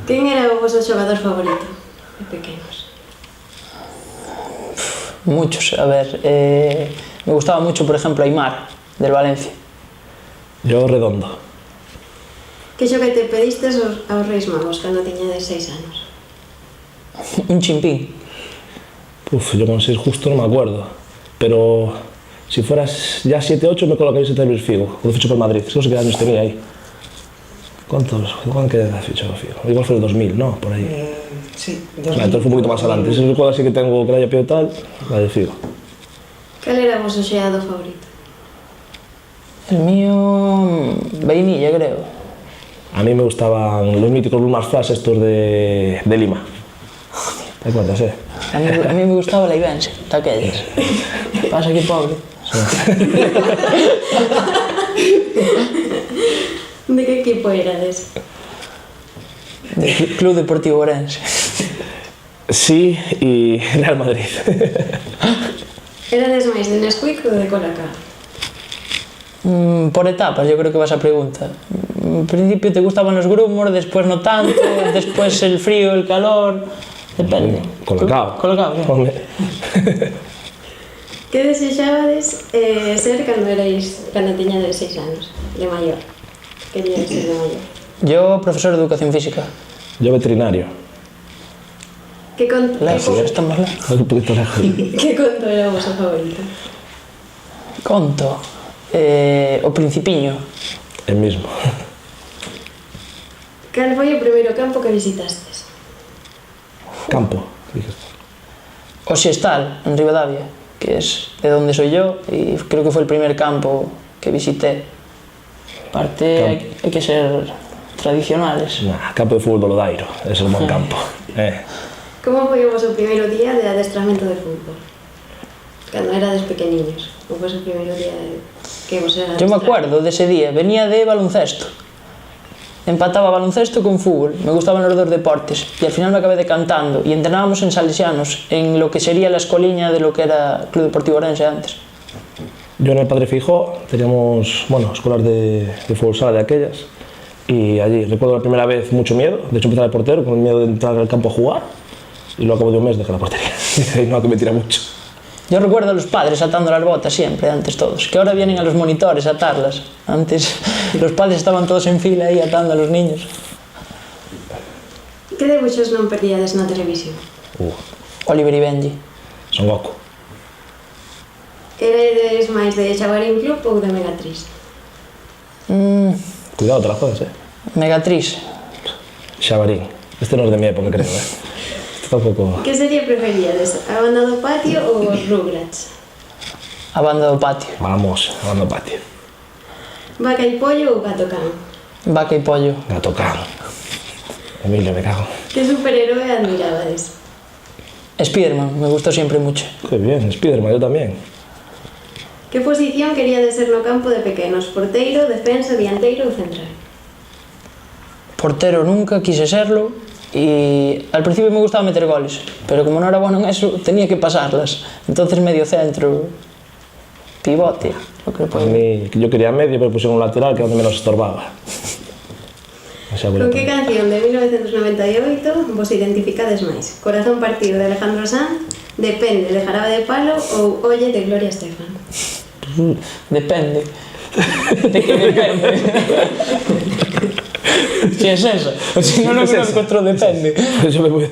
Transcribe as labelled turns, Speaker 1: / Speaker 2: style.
Speaker 1: Quen era o vosso xogador favorito de pequenos?
Speaker 2: Muchos, a ver, me gustaba mucho, por ejemplo, Aimar, del Valencia.
Speaker 3: Yo Redondo.
Speaker 1: Que xoguete pedistes aos Reis Magos cando tiñades 6 anos?
Speaker 2: Un chimpín.
Speaker 3: Yo con 6 justo no me acuerdo, pero si fueras ya 7, 8 me colocaría ese Luis Figo, cuando fichó por Madrid, no sé qué años tenía ahí. ¿Cuánto edad fichó Figo? Igual fue el 2000, ¿no? Por ahí.
Speaker 4: Sí,
Speaker 3: Entonces fue un poquito más adelante. Ese recuerdo así que tengo que le haya pedido tal, la de Figo.
Speaker 1: Cal era o vosso xeado favorito?
Speaker 2: El mío, vainilla, creo.
Speaker 3: A mí me gustaban los míticos Blue Flash estos de Lima. ¿Te acuerdas,
Speaker 2: A mí me gustaba la Ibense, aquellas. Pasa que pobre.
Speaker 1: De que equipo erades?
Speaker 2: Del Club Deportivo Orense.
Speaker 3: Sí, y Real Madrid.
Speaker 1: Erades máis de Nesquik ou de Colacao?
Speaker 2: Por etapas, yo creo que vas a pregunta. En principio te gustaban los grumos, después no tanto, después el frío, el calor... Depende.
Speaker 3: Colacao.
Speaker 2: Colacao, sí.
Speaker 1: Que desexabades ser cando tiñades 6 anos, de maior? Queríades ser de maior?
Speaker 2: Yo, profesor de educación física.
Speaker 3: Yo veterinario.
Speaker 1: Que conto
Speaker 2: Estamos lejos.
Speaker 3: Un poquito lejos.
Speaker 1: que conto era o vosso favorito?
Speaker 2: Conto. O Principiño.
Speaker 3: El mismo.
Speaker 1: Cal foi o primeiro campo que visitastes?
Speaker 3: Campo.
Speaker 2: O Xestal, en Ribadavia, que es de donde soy yo, y creo que fue el primer campo que visité. Aparte, hay que ser tradicionales.
Speaker 3: Campo de fútbol do Lodairo, es un buen campo.
Speaker 1: Como foi o vosso primeiro día de adestramento de fútbol? Cando erades pequeniños, o vosso primeiro día que vos era
Speaker 2: Yo me acuerdo de ese día, venía de baloncesto. Empataba baloncesto con fútbol, me gustaban los dos deportes y al final me acabé decantando y entrenábamos en Salesianos, en lo que sería la escoliña de lo que era Club Deportivo Orense antes.
Speaker 3: Yo en el Padre Fijó teníamos, escuelas de fútbol sala de aquellas y allí recuerdo la primera vez mucho miedo, de hecho empecé de portero con el miedo de entrar al campo a jugar y luego al cabo de un mes dejé la portería y no, que me tira mucho.
Speaker 2: Yo recuerdo a los padres atando las botas siempre, antes todos, que ahora vienen a los monitores a atarlas. Antes los padres estaban todos en fila ahí atando a los niños.
Speaker 1: Que debuxos non perdíades na televisión?
Speaker 2: Oliver y Benji.
Speaker 3: Son Goku.
Speaker 1: Eredes máis de Xabarín Club ou de Megatriz?
Speaker 3: Cuidado, te la juegas,
Speaker 2: Megatriz.
Speaker 3: Xabarín. Este no es de mi época, creo, Este tampoco...
Speaker 1: Que serie preferíades? A banda do patio ou os Rugrats?
Speaker 2: A banda do patio.
Speaker 3: Vamos, hablando patio.
Speaker 1: Vaca e pollo ou gato can?
Speaker 2: Vaca y pollo.
Speaker 3: Gato can. Emilio, me cago.
Speaker 1: Que superhéroe admirabades?
Speaker 2: Spiderman, me gustó siempre mucho.
Speaker 3: Qué bien, Spiderman, yo también.
Speaker 1: Que posición queríades ser no campo de pequenos? Porteiro, defensa, dianteiro ou central?
Speaker 2: Portero nunca quise serlo y al principio me gustaba meter goles, pero como no era bueno en eso, tenía que pasarlas. Entonces medio centro, pivote, lo que
Speaker 3: A mí, yo quería medio, pero pusieron un lateral que es donde menos estorbaba.
Speaker 1: Con que canción de 1998 vos identificades máis? Corazón partido de Alejandro Sanz, Depende de Jarabe de Palo ou Oye de Gloria Estefan?
Speaker 2: Depende. ¿De qué depende? Si es esa. O si no, no me lo encuentro, depende.
Speaker 3: Yo me voy a